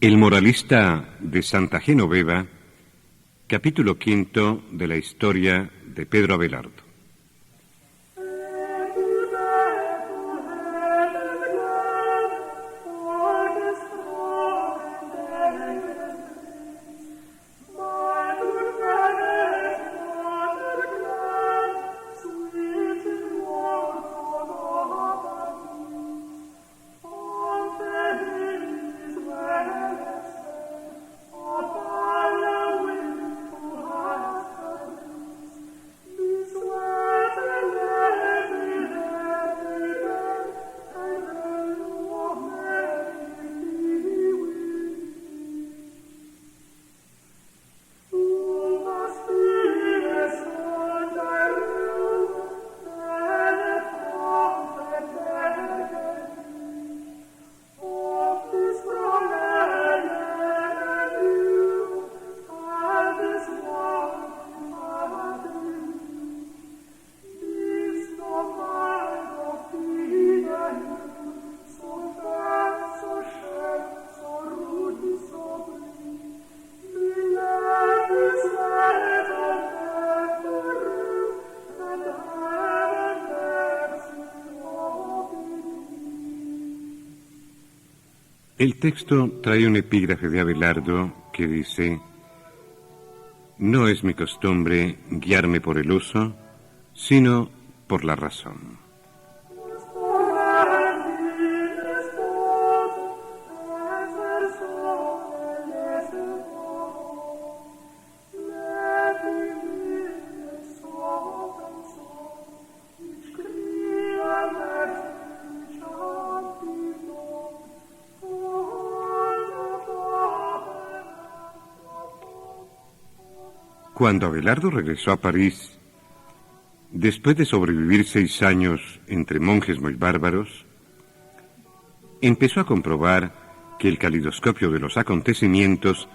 El moralista de Santa Genoveva, capítulo 5 de la historia de Pedro Abelardo. El texto trae un epígrafe de Abelardo que dice: no es mi costumbre guiarme por el uso, sino por la razón. Cuando Abelardo regresó a París, después de sobrevivir 6 años entre monjes muy bárbaros, empezó a comprobar que el calidoscopio de los acontecimientos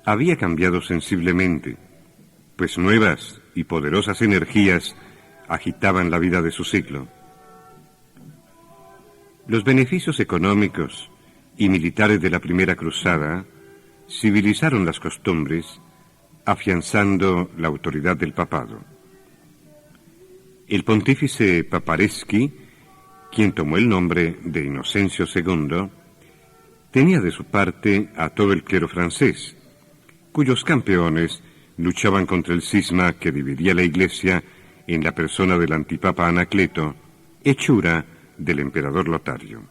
había cambiado sensiblemente, pues nuevas y poderosas energías agitaban la vida de su siglo. Los beneficios económicos y militares de la primera cruzada civilizaron las costumbres, afianzando la autoridad del papado. El pontífice Papareschi, quien tomó el nombre de Inocencio II, tenía de su parte a todo el clero francés, cuyos campeones luchaban contra el cisma que dividía la Iglesia en la persona del antipapa Anacleto, hechura del emperador Lotario.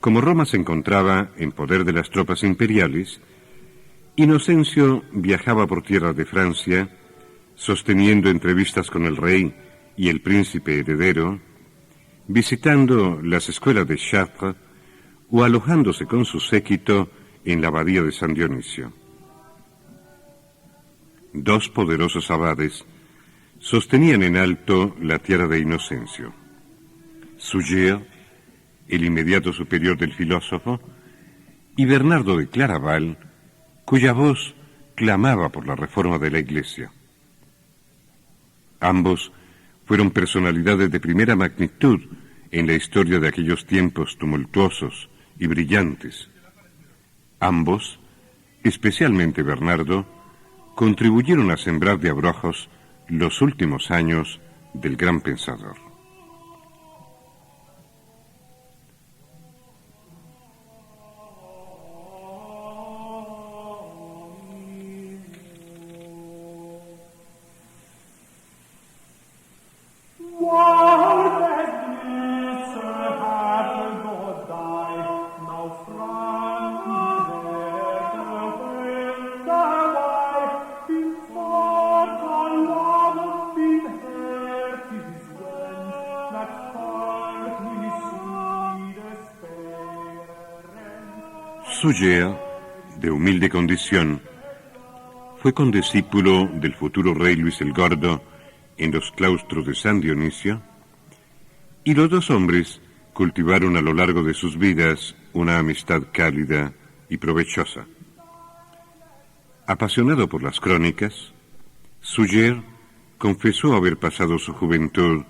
Como Roma se encontraba en poder de las tropas imperiales, Inocencio viajaba por tierra de Francia, sosteniendo entrevistas con el rey y el príncipe heredero, visitando las escuelas de Chartres o alojándose con su séquito en la abadía de San Dionisio. 2 poderosos abades sostenían en alto la tierra de Inocencio: Suger, el inmediato superior del filósofo, y Bernardo de Claraval, cuya voz clamaba por la reforma de la Iglesia. Ambos fueron personalidades de primera magnitud en la historia de aquellos tiempos tumultuosos y brillantes. Ambos, especialmente Bernardo, contribuyeron a sembrar de abrojos los últimos años del gran pensador. Suger, de humilde condición, fue condiscípulo del futuro rey Luis el Gordo en los claustros de San Dionisio, y los 2 hombres cultivaron a lo largo de sus vidas una amistad cálida y provechosa. Apasionado por las crónicas, Suger confesó haber pasado su juventud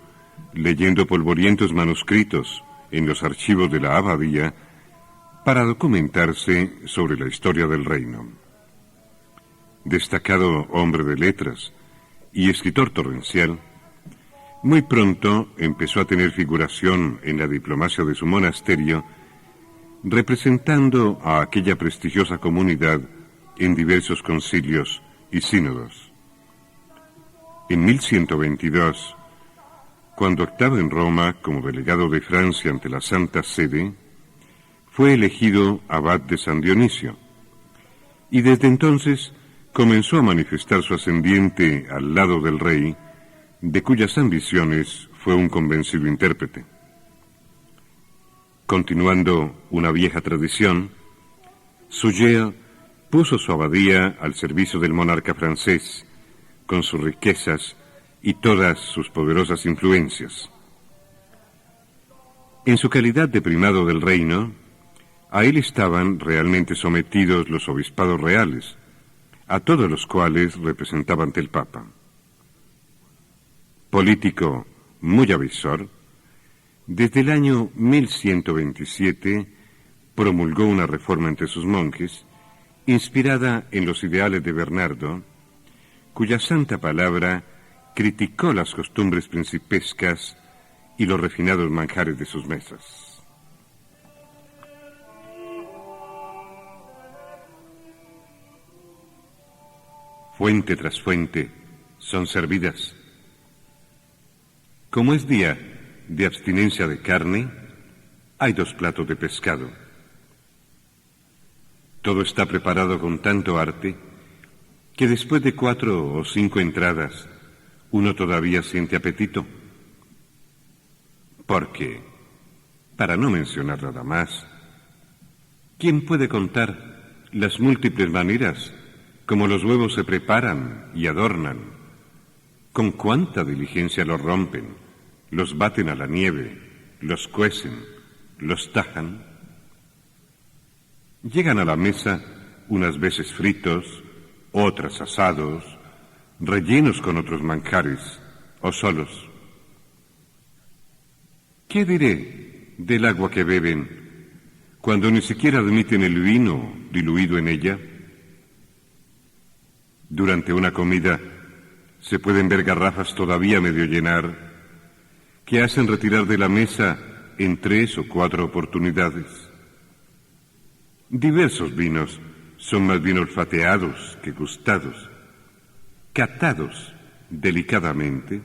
leyendo polvorientos manuscritos en los archivos de la abadía para documentarse sobre la historia del reino. Destacado hombre de letras y escritor torrencial, muy pronto empezó a tener figuración en la diplomacia de su monasterio, representando a aquella prestigiosa comunidad en diversos concilios y sínodos. En 1122, cuando estaba en Roma como delegado de Francia ante la Santa Sede, fue elegido abad de San Dionisio, y desde entonces comenzó a manifestar su ascendiente al lado del rey, de cuyas ambiciones fue un convencido intérprete. Continuando una vieja tradición, Suger puso su abadía al servicio del monarca francés, con sus riquezas y todas sus poderosas influencias. En su calidad de primado del reino, a él estaban realmente sometidos los obispados reales, a todos los cuales representaba ante el Papa. Político muy avisor, desde el año 1127 promulgó una reforma entre sus monjes, inspirada en los ideales de Bernardo, cuya santa palabra criticó las costumbres principescas y los refinados manjares de sus mesas. Fuente tras fuente son servidas. Como es día de abstinencia de carne, hay 2 platos de pescado. Todo está preparado con tanto arte que después de 4 o 5 entradas uno todavía siente apetito. Porque, para no mencionar nada más, ¿quién puede contar las múltiples maneras como los huevos se preparan y adornan? Con cuánta diligencia los rompen, los baten a la nieve, los cuecen, los tajan. Llegan a la mesa unas veces fritos, otras asados, rellenos con otros manjares o solos. ¿Qué diré del agua que beben cuando ni siquiera admiten el vino diluido en ella? Durante una comida se pueden ver garrafas todavía medio llenar que hacen retirar de la mesa en 3 o 4 oportunidades. Diversos vinos son más bien olfateados que gustados, catados delicadamente,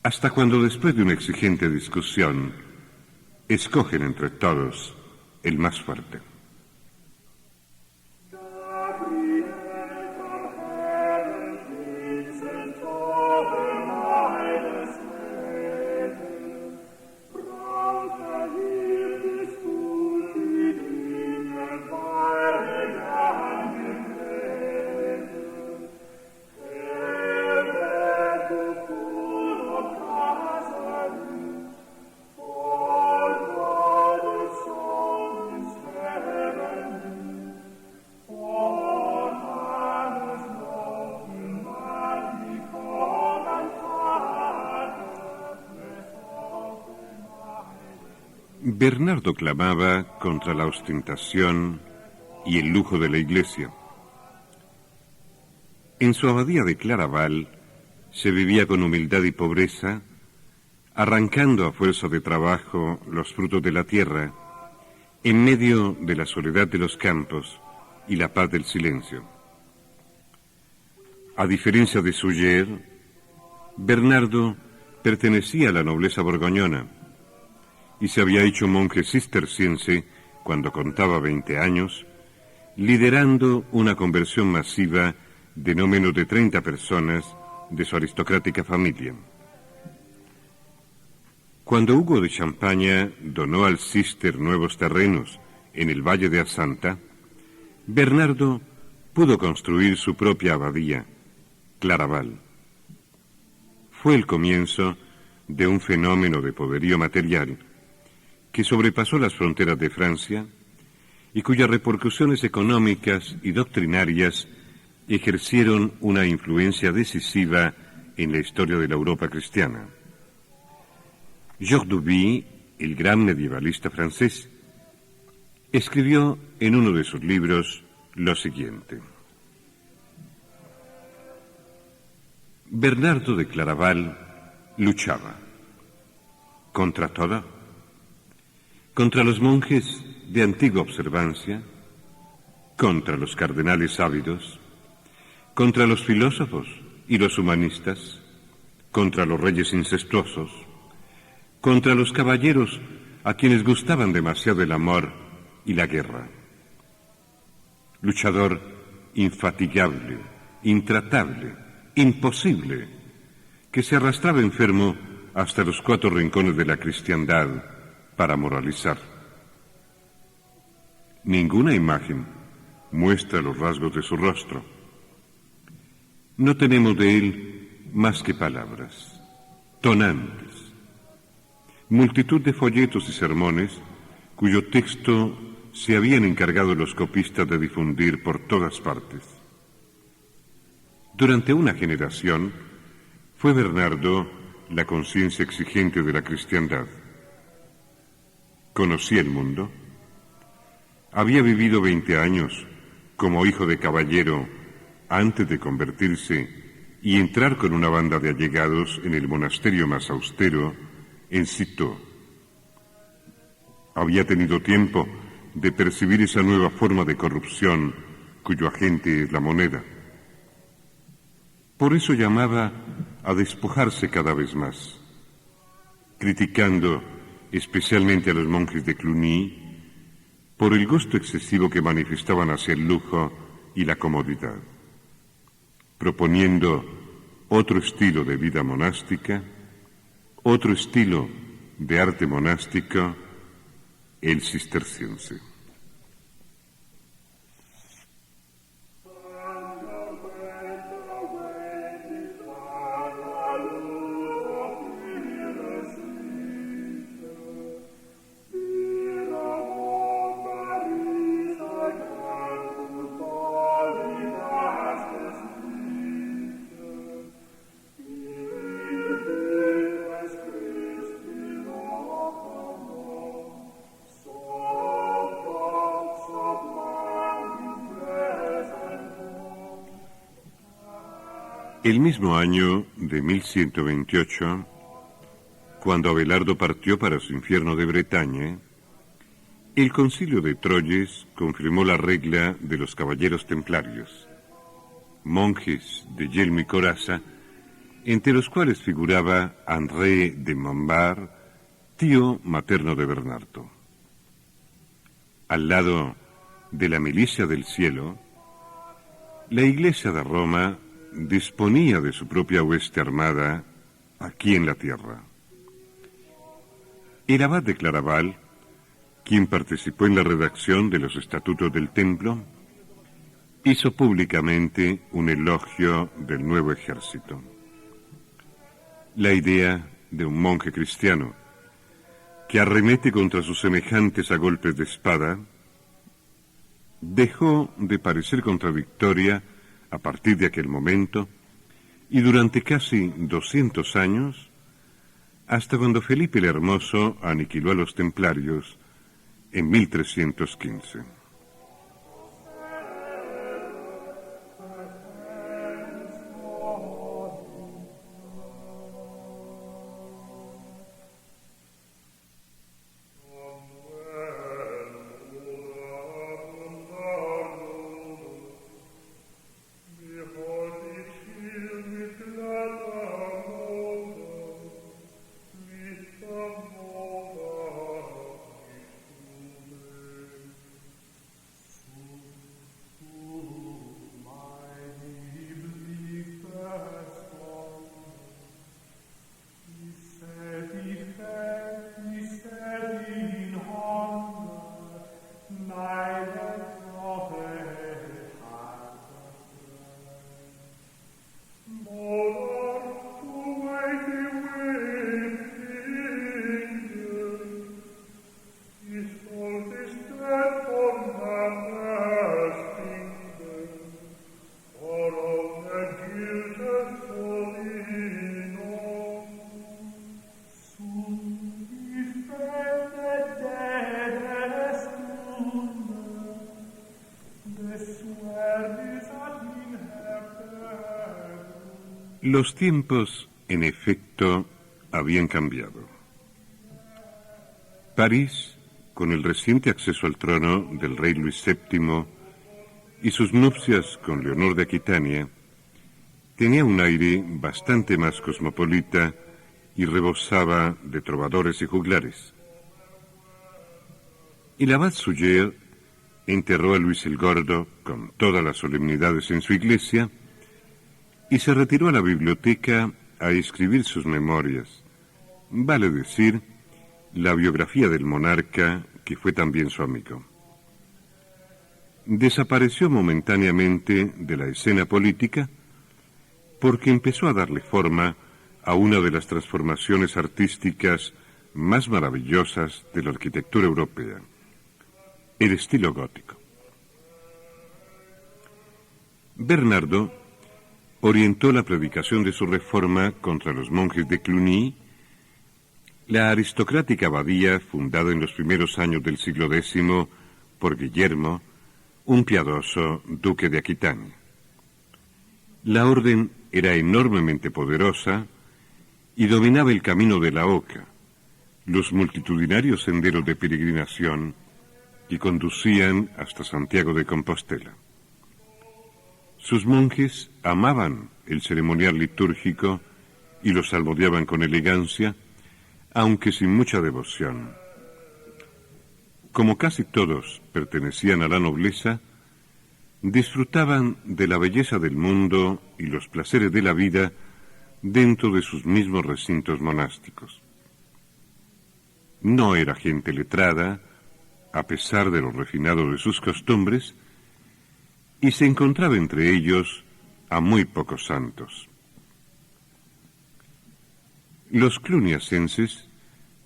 hasta cuando después de una exigente discusión escogen entre todos el más fuerte. Bernardo clamaba contra la ostentación y el lujo de la iglesia. En su abadía de Claraval se vivía con humildad y pobreza, arrancando a fuerza de trabajo los frutos de la tierra, en medio de la soledad de los campos y la paz del silencio. A diferencia de Suger, Bernardo pertenecía a la nobleza borgoñona y se había hecho monje cisterciense cuando contaba 20 años, liderando una conversión masiva de no menos de 30 personas de su aristocrática familia. Cuando Hugo de Champaña donó al Cister nuevos terrenos en el Valle de Asanta, Bernardo pudo construir su propia abadía, Claraval. Fue el comienzo de un fenómeno de poderío material que sobrepasó las fronteras de Francia y cuyas repercusiones económicas y doctrinarias ejercieron una influencia decisiva en la historia de la Europa cristiana. Georges Duby, el gran medievalista francés, escribió en uno de sus libros lo siguiente. Bernardo de Claraval luchaba contra todo, contra los monjes de antigua observancia, contra los cardenales ávidos, contra los filósofos y los humanistas, contra los reyes incestuosos, contra los caballeros a quienes gustaban demasiado el amor y la guerra. Luchador infatigable, intratable, imposible, que se arrastraba enfermo hasta los 4 rincones de la cristiandad para moralizar. Ninguna imagen muestra los rasgos de su rostro. No tenemos de él más que palabras, tonantes, multitud de folletos y sermones cuyo texto se habían encargado los copistas de difundir por todas partes. Durante una generación fue Bernardo la conciencia exigente de la cristiandad. Conocía el mundo. Había vivido 20 años como hijo de caballero antes de convertirse y entrar con una banda de allegados en el monasterio más austero en Citeaux. Había tenido tiempo de percibir esa nueva forma de corrupción cuyo agente es la moneda. Por eso llamaba a despojarse cada vez más, criticando especialmente a los monjes de Cluny por el gusto excesivo que manifestaban hacia el lujo y la comodidad, proponiendo otro estilo de vida monástica, otro estilo de arte monástico, el cisterciense. El mismo año de 1128, cuando Abelardo partió para su infierno de Bretaña, el concilio de Troyes confirmó la regla de los caballeros templarios, monjes de yelmo y coraza, entre los cuales figuraba André de Montbard, tío materno de Bernardo. Al lado de la milicia del cielo, la Iglesia de Roma disponía de su propia hueste armada aquí en la tierra. El abad de Claraval, quien participó en la redacción de los estatutos del templo, hizo públicamente un elogio del nuevo ejército. La idea de un monje cristiano que arremete contra sus semejantes a golpes de espada dejó de parecer contradictoria a partir de aquel momento y durante casi 200 años, hasta cuando Felipe el Hermoso aniquiló a los templarios en 1315. Los tiempos, en efecto, habían cambiado. París, con el reciente acceso al trono del rey Luis VII y sus nupcias con Leonor de Aquitania, tenía un aire bastante más cosmopolita y rebosaba de trovadores y juglares. El abad Suger enterró a Luis el Gordo con todas las solemnidades en su iglesia y se retiró a la biblioteca a escribir sus memorias, vale decir, la biografía del monarca, que fue también su amigo. Desapareció momentáneamente de la escena política porque empezó a darle forma a una de las transformaciones artísticas más maravillosas de la arquitectura europea, el estilo gótico. Bernardo orientó la predicación de su reforma contra los monjes de Cluny, la aristocrática abadía fundada en los primeros años del siglo X por Guillermo, un piadoso duque de Aquitania. La orden era enormemente poderosa y dominaba el camino de la Oca, los multitudinarios senderos de peregrinación que conducían hasta Santiago de Compostela. Sus monjes amaban el ceremonial litúrgico y lo salmodiaban con elegancia, aunque sin mucha devoción. Como casi todos pertenecían a la nobleza, disfrutaban de la belleza del mundo y los placeres de la vida dentro de sus mismos recintos monásticos. No era gente letrada, a pesar de lo refinado de sus costumbres, y se encontraba entre ellos a muy pocos santos. Los cluniacenses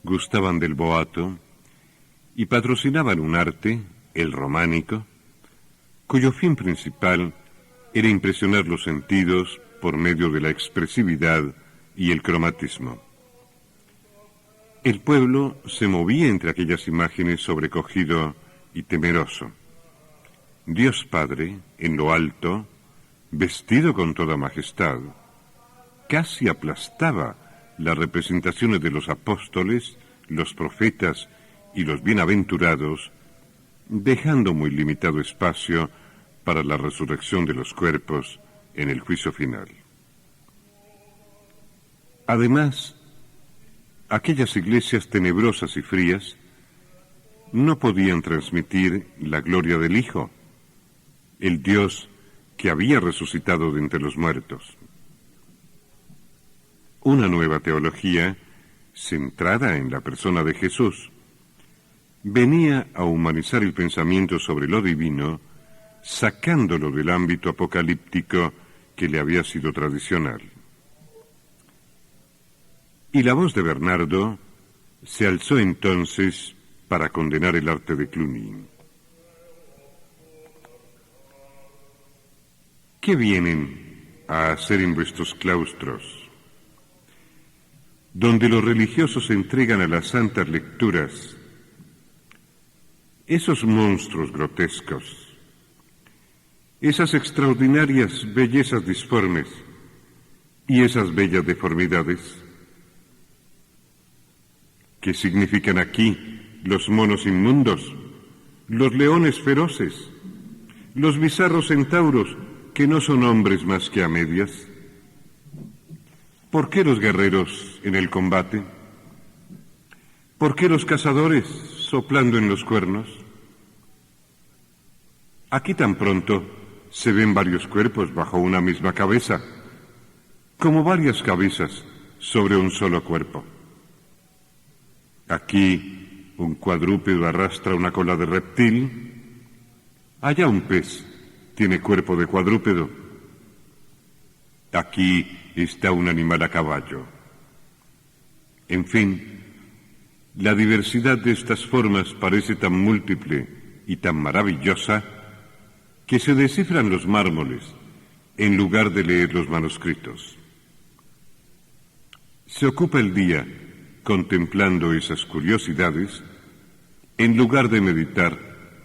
gustaban del boato y patrocinaban un arte, el románico, cuyo fin principal era impresionar los sentidos por medio de la expresividad y el cromatismo. El pueblo se movía entre aquellas imágenes sobrecogido y temeroso. Dios Padre, en lo alto, vestido con toda majestad, casi aplastaba las representaciones de los apóstoles, los profetas y los bienaventurados, dejando muy limitado espacio para la resurrección de los cuerpos en el juicio final. Además, aquellas iglesias tenebrosas y frías no podían transmitir la gloria del Hijo, el Dios que había resucitado de entre los muertos. Una nueva teología, centrada en la persona de Jesús, venía a humanizar el pensamiento sobre lo divino, sacándolo del ámbito apocalíptico que le había sido tradicional. Y la voz de Bernardo se alzó entonces para condenar el arte de Cluny. ¿Qué vienen a hacer en vuestros claustros, donde los religiosos se entregan a las santas lecturas, esos monstruos grotescos, esas extraordinarias bellezas disformes y esas bellas deformidades? ¿Qué significan aquí los monos inmundos, los leones feroces, los bizarros centauros que no son hombres más que a medias? ¿Por qué los guerreros en el combate? ¿Por qué los cazadores soplando en los cuernos? Aquí tan pronto se ven varios cuerpos bajo una misma cabeza, como varias cabezas sobre un solo cuerpo. Aquí un cuadrúpedo arrastra una cola de reptil, allá un pez tiene cuerpo de cuadrúpedo, aquí está un animal a caballo. En fin, la diversidad de estas formas parece tan múltiple y tan maravillosa que se descifran los mármoles en lugar de leer los manuscritos. Se ocupa el día contemplando esas curiosidades en lugar de meditar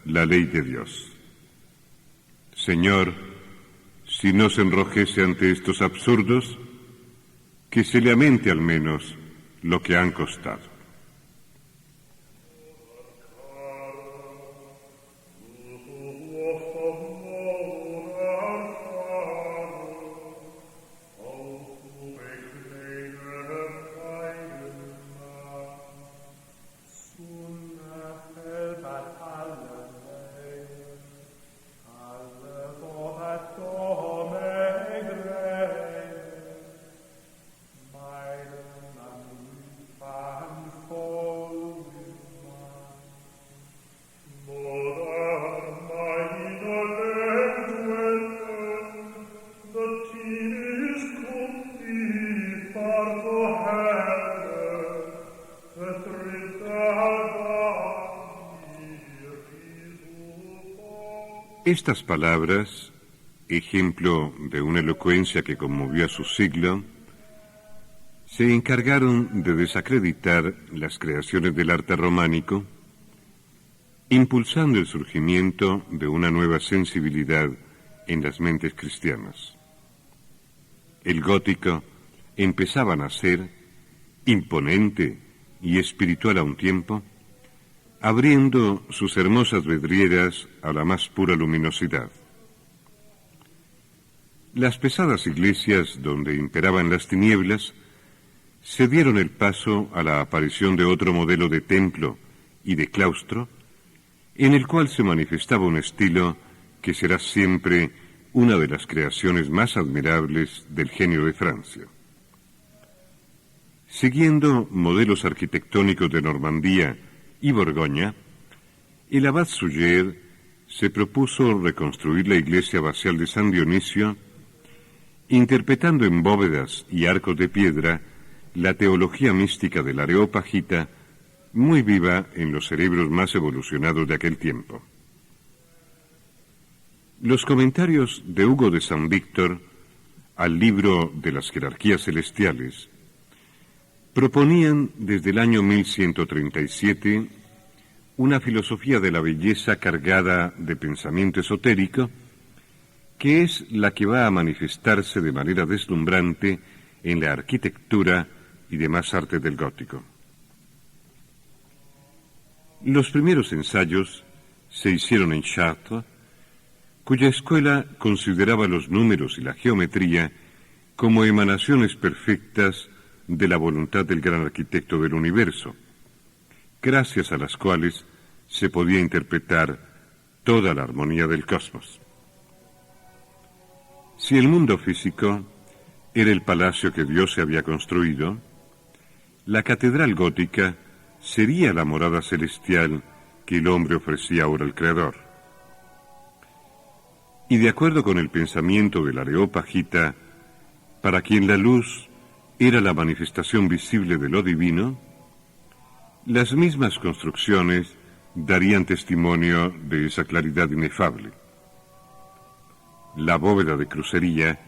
la ley de Dios. Señor, si no se enrojece ante estos absurdos, que se le aumente al menos lo que han costado. Estas palabras, ejemplo de una elocuencia que conmovió a su siglo, se encargaron de desacreditar las creaciones del arte románico, impulsando el surgimiento de una nueva sensibilidad en las mentes cristianas. El gótico empezaba a nacer, imponente y espiritual a un tiempo, abriendo sus hermosas vidrieras a la más pura luminosidad. Las pesadas iglesias donde imperaban las tinieblas se dieron el paso a la aparición de otro modelo de templo y de claustro, en el cual se manifestaba un estilo que será siempre una de las creaciones más admirables del genio de Francia. Siguiendo modelos arquitectónicos de Normandía y Borgoña, el abad Suger se propuso reconstruir la iglesia abacial de San Dionisio, interpretando en bóvedas y arcos de piedra la teología mística del Areópagita, muy viva en los cerebros más evolucionados de aquel tiempo. Los comentarios de Hugo de San Víctor al libro de las jerarquías celestiales proponían desde el año 1137 una filosofía de la belleza cargada de pensamiento esotérico, que es la que va a manifestarse de manera deslumbrante en la arquitectura y demás artes del gótico. Los primeros ensayos se hicieron en Chartres, cuya escuela consideraba los números y la geometría como emanaciones perfectas de la voluntad del gran arquitecto del universo, gracias a las cuales se podía interpretar toda la armonía del cosmos. Si el mundo físico era el palacio que Dios se había construido, la catedral gótica sería la morada celestial que el hombre ofrecía ahora al Creador. Y de acuerdo con el pensamiento del Areópagita, para quien la luz era la manifestación visible de lo divino, las mismas construcciones darían testimonio de esa claridad inefable. La bóveda de crucería,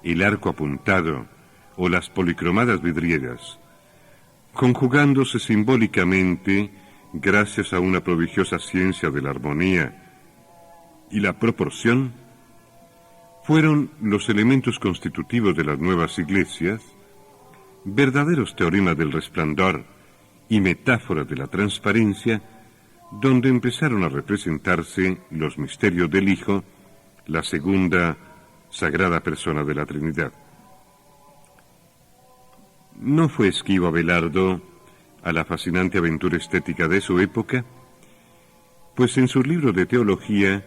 el arco apuntado o las policromadas vidrieras, conjugándose simbólicamente gracias a una prodigiosa ciencia de la armonía y la proporción, fueron los elementos constitutivos de las nuevas iglesias, verdaderos teoremas del resplandor y metáforas de la transparencia, donde empezaron a representarse los misterios del Hijo, la segunda sagrada persona de la Trinidad. No fue esquivo Abelardo a la fascinante aventura estética de su época, pues en su libro de teología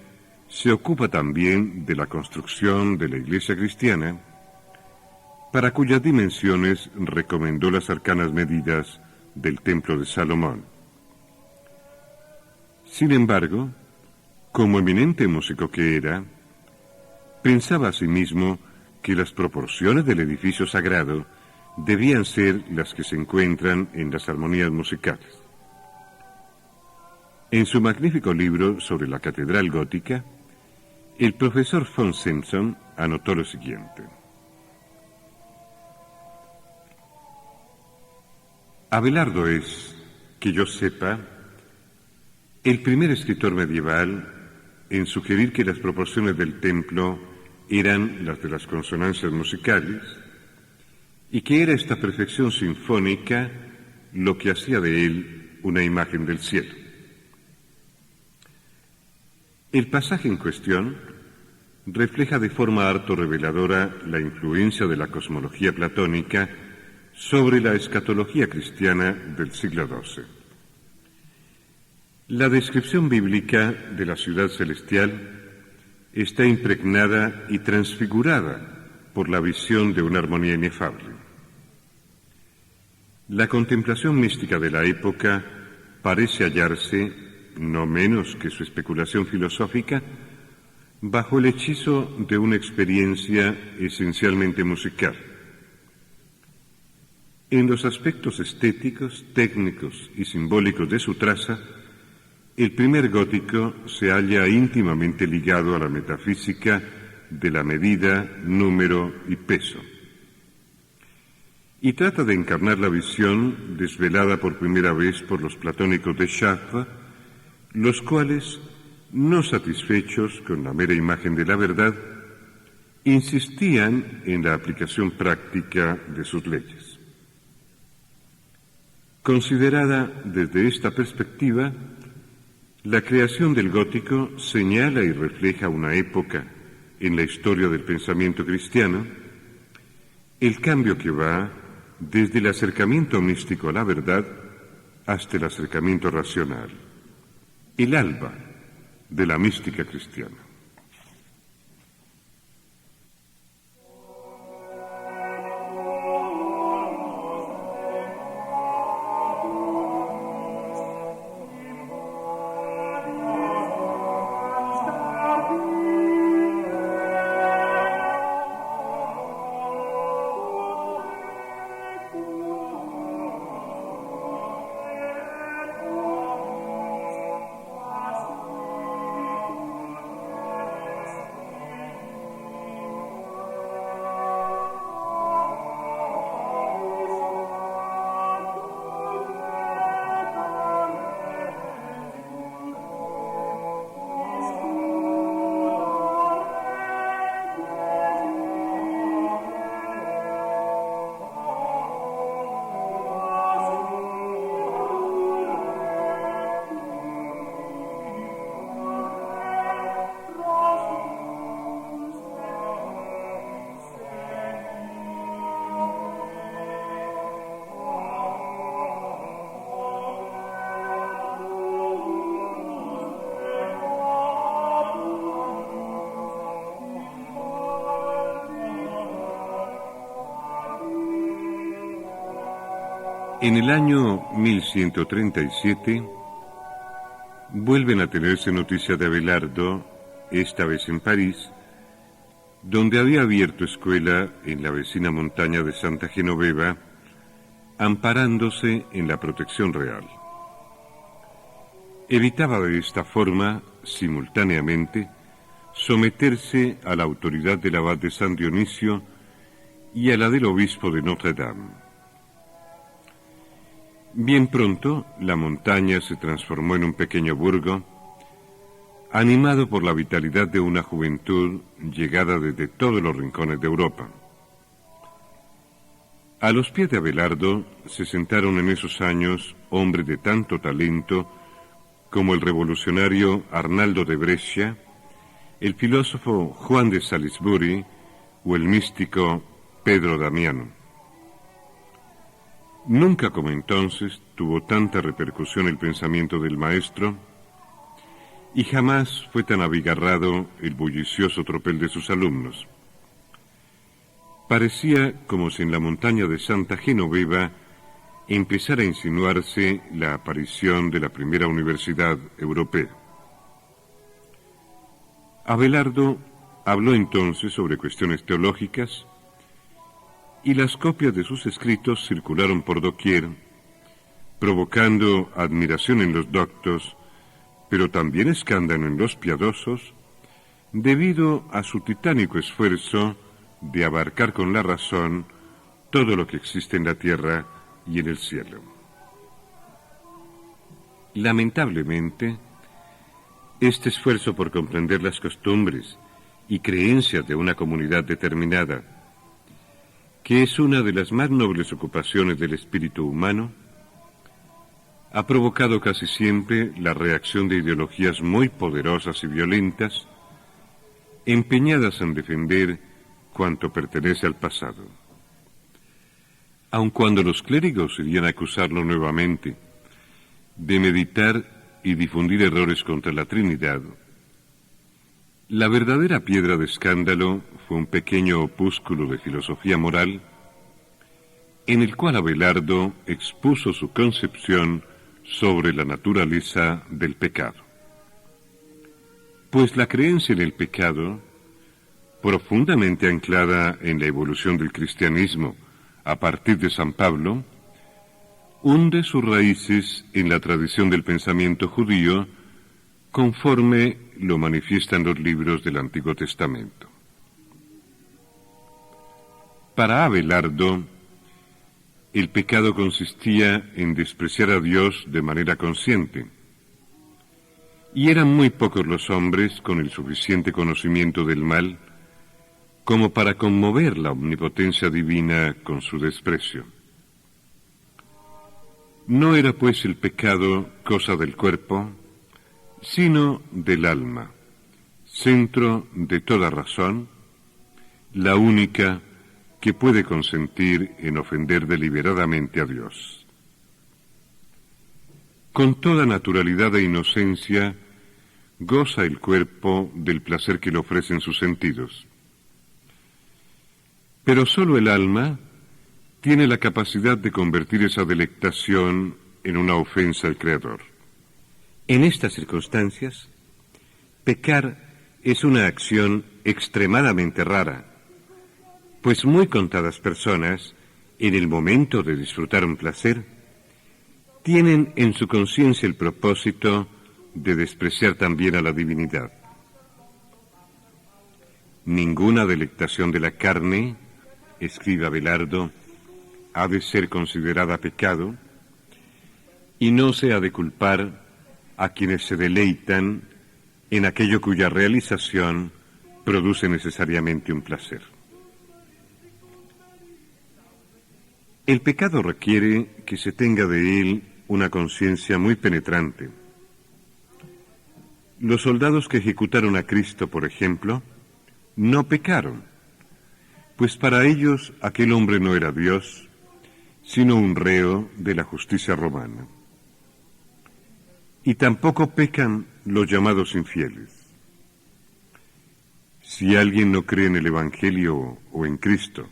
se ocupa también de la construcción de la iglesia cristiana, para cuyas dimensiones recomendó las arcanas medidas del templo de Salomón. Sin embargo, como eminente músico que era, pensaba asimismo que las proporciones del edificio sagrado debían ser las que se encuentran en las armonías musicales. En su magnífico libro sobre la catedral gótica, el profesor von Simpson anotó lo siguiente: Abelardo es, que yo sepa, el primer escritor medieval en sugerir que las proporciones del templo eran las de las consonancias musicales, y que era esta perfección sinfónica lo que hacía de él una imagen del cielo. El pasaje en cuestión refleja de forma harto reveladora la influencia de la cosmología platónica sobre la escatología cristiana del siglo XII. La descripción bíblica de la ciudad celestial está impregnada y transfigurada por la visión de una armonía inefable. La contemplación mística de la época parece hallarse, no menos que su especulación filosófica, bajo el hechizo de una experiencia esencialmente musical. En los aspectos estéticos, técnicos y simbólicos de su traza, el primer gótico se halla íntimamente ligado a la metafísica de la medida, número y peso, y trata de encarnar la visión desvelada por primera vez por los platónicos de Chartres, los cuales, no satisfechos con la mera imagen de la verdad, insistían en la aplicación práctica de sus leyes. Considerada desde esta perspectiva, la creación del gótico señala y refleja una época en la historia del pensamiento cristiano, el cambio que va desde el acercamiento místico a la verdad hasta el acercamiento racional, el alba de la mística cristiana. En el año 1137 vuelven a tenerse noticia de Abelardo, esta vez en París, donde había abierto escuela en la vecina montaña de Santa Genoveva, amparándose en la protección real. Evitaba de esta forma, simultáneamente, someterse a la autoridad del abad de San Dionisio y a la del obispo de Notre Dame. Bien pronto, la montaña se transformó en un pequeño burgo, animado por la vitalidad de una juventud llegada desde todos los rincones de Europa. A los pies de Abelardo se sentaron en esos años hombres de tanto talento como el revolucionario Arnaldo de Brescia, el filósofo Juan de Salisbury o el místico Pedro Damiano. Nunca como entonces tuvo tanta repercusión el pensamiento del maestro y jamás fue tan abigarrado el bullicioso tropel de sus alumnos. Parecía como si en la montaña de Santa Genoveva empezara a insinuarse la aparición de la primera universidad europea. Abelardo habló entonces sobre cuestiones teológicas y las copias de sus escritos circularon por doquier, provocando admiración en los doctos, pero también escándalo en los piadosos, debido a su titánico esfuerzo de abarcar con la razón todo lo que existe en la tierra y en el cielo. Lamentablemente, este esfuerzo por comprender las costumbres y creencias de una comunidad determinada que es una de las más nobles ocupaciones del espíritu humano, ha provocado casi siempre la reacción de ideologías muy poderosas y violentas, empeñadas en defender cuanto pertenece al pasado. Aun cuando los clérigos irían a acusarlo nuevamente de meditar y difundir errores contra la Trinidad, la verdadera piedra de escándalo fue un pequeño opúsculo de filosofía moral en el cual Abelardo expuso su concepción sobre la naturaleza del pecado. Pues la creencia en el pecado, profundamente anclada en la evolución del cristianismo a partir de San Pablo, hunde sus raíces en la tradición del pensamiento judío conforme lo manifiestan los libros del Antiguo Testamento. Para Abelardo, el pecado consistía en despreciar a Dios de manera consciente, y eran muy pocos los hombres con el suficiente conocimiento del mal como para conmover la omnipotencia divina con su desprecio. No era pues el pecado cosa del cuerpo, sino del alma, centro de toda razón, la única que puede consentir en ofender deliberadamente a Dios. Con toda naturalidad e inocencia, goza el cuerpo del placer que le ofrecen sus sentidos. Pero solo el alma tiene la capacidad de convertir esa delectación en una ofensa al Creador. En estas circunstancias, pecar es una acción extremadamente rara, pues muy contadas personas, en el momento de disfrutar un placer, tienen en su conciencia el propósito de despreciar también a la divinidad. Ninguna delectación de la carne, escribe Abelardo, ha de ser considerada pecado, y no se ha de culpar a quienes se deleitan en aquello cuya realización produce necesariamente un placer. El pecado requiere que se tenga de él una conciencia muy penetrante. Los soldados que ejecutaron a Cristo, por ejemplo, no pecaron, pues para ellos aquel hombre no era Dios, sino un reo de la justicia romana. Y tampoco pecan los llamados infieles. Si alguien no cree en el Evangelio o en Cristo,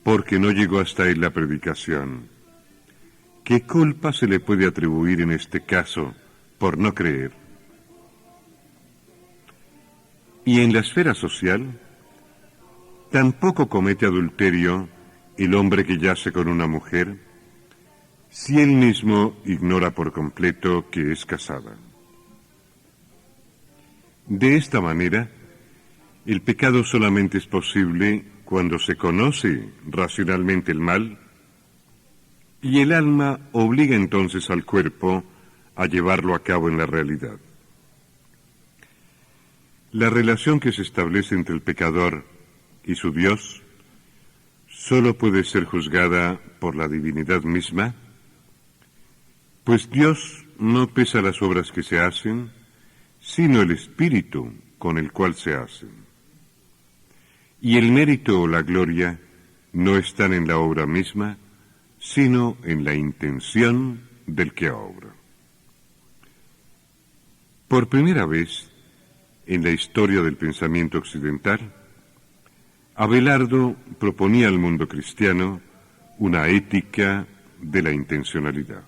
porque no llegó hasta él la predicación, ¿qué culpa se le puede atribuir en este caso por no creer? Y en la esfera social, tampoco comete adulterio el hombre que yace con una mujer, si él mismo ignora por completo que es casada. De esta manera, el pecado solamente es posible cuando se conoce racionalmente el mal, y el alma obliga entonces al cuerpo a llevarlo a cabo en la realidad. La relación que se establece entre el pecador y su Dios solo puede ser juzgada por la divinidad misma, pues Dios no pesa las obras que se hacen, sino el espíritu con el cual se hacen. Y el mérito o la gloria no están en la obra misma, sino en la intención del que obra. Por primera vez en la historia del pensamiento occidental, Abelardo proponía al mundo cristiano una ética de la intencionalidad.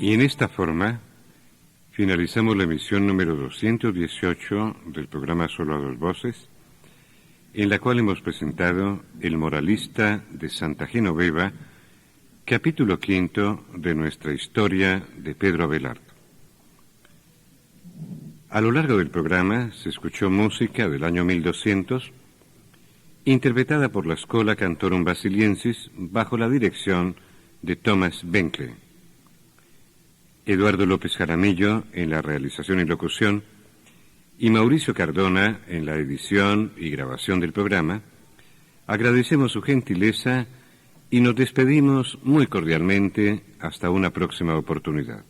Y en esta forma finalizamos la emisión número 218 del programa Solo a dos voces, en la cual hemos presentado El moralista de Santa Genoveva, capítulo 5 de nuestra historia de Pedro Abelardo. A lo largo del programa se escuchó música del año 1200, interpretada por la Schola Cantorum Basiliensis bajo la dirección de Thomas Benckle. Eduardo López Jaramillo en la realización y locución y Mauricio Cardona en la edición y grabación del programa. Agradecemos su gentileza y nos despedimos muy cordialmente hasta una próxima oportunidad.